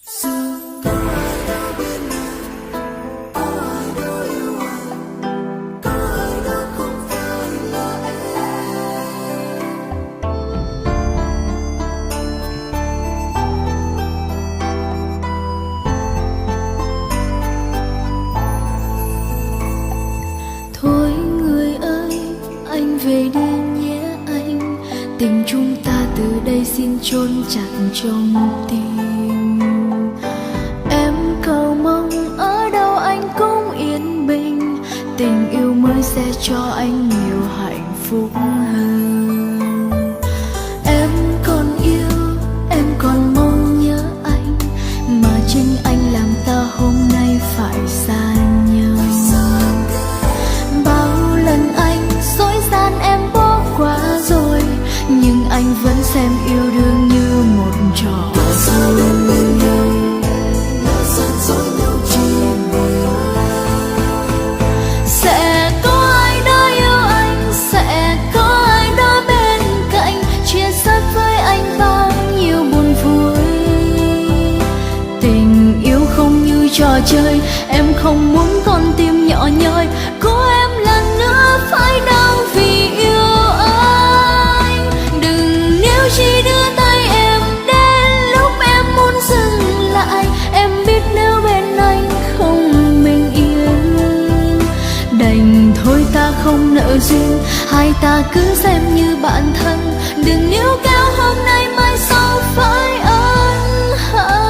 Thôi người ơi, anh về đi nhé anh. Tình chúng ta từ đây xin chôn chặt trong tim. Em cầu mong ở đâu anh cũng yên bình. Tình yêu mới sẽ cho anh nhiều hạnh phúc hơn. Em còn yêu, em còn mong nhớ anh, mà chính anh làm ta hôm nay phải xa nhau. Bao lần anh dối gian em bỏ qua rồi, nhưng anh vẫn xem yêu đương như một trò vui. Sẽ có ai đó yêu anh, sẽ có ai đó bên cạnh, chia sẻ với anh bao nhiêu buồn vui. Tình yêu không như trò chơi, em không muốn con tim nhỏ nhoi của em lần nữa phải đau vì yêu anh. Đừng níu chỉ đưa tay em đến lúc em muốn dừng lại. Em biết nếu bên anh không bình yên, đành thôi ta không nợ duyên, hai ta cứ xem như bạn thân. Đừng níu kéo hôm nay mai sau phải ân hận.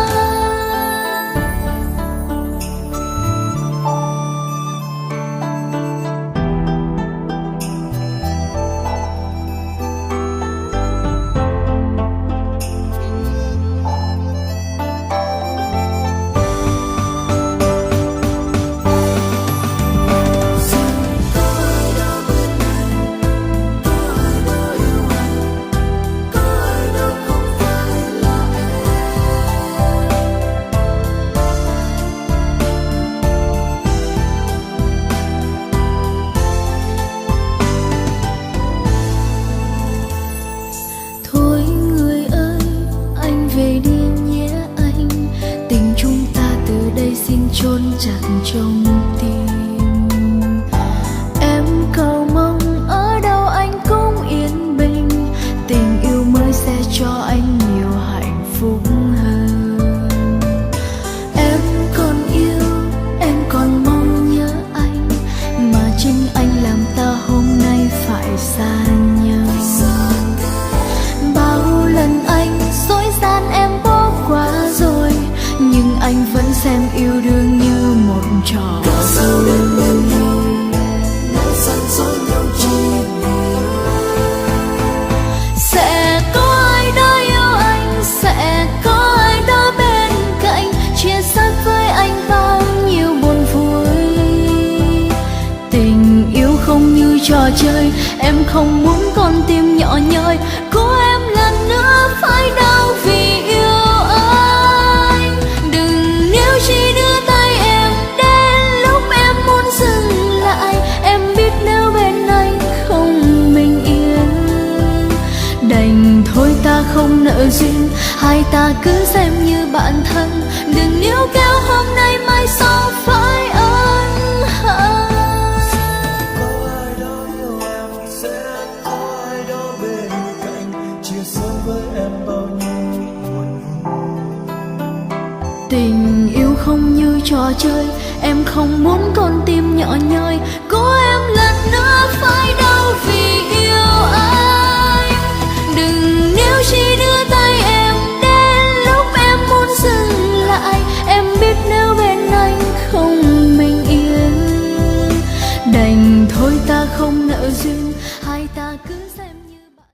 Về đi nhé anh, tình chúng ta từ đây xin chôn chặt trong tim. Em cầu mong ở đâu anh cũng yên bình, tình yêu mới sẽ cho anh nhiều hạnh phúc hơn. Em còn yêu, em còn mong nhớ anh, mà chính anh làm ta hôm nay phải xa nhau. Bao lần anh dối gian em bỏ qua rồi, nhưng anh vẫn xem yêu đương như một trò vui. Sẽ có ai đó yêu anh, sẽ có ai đó bên cạnh, chia sẻ với anh bao nhiêu buồn vui. Tình yêu không như trò chơi, em không muốn con tim nhỏ nhoi của em lần nữa phải đau vì yêu anh. Đừng níu chỉ đưa tay em đến lúc em muốn dừng lại. Em biết nếu bên anh không bình yên, đành thôi ta không nợ duyên, hai ta cứ xem như bạn thân. Đừng níu kéo hôm nay mai sau phải ân hận. Tình yêu không như trò chơi, em không muốn con tim nhỏ nhoi của em lần nữa phải đau vì yêu anh. Đừng níu chỉ đưa tay em đến lúc em muốn dừng lại. Em biết nếu bên anh không bình yên, đành thôi ta không nợ duyên,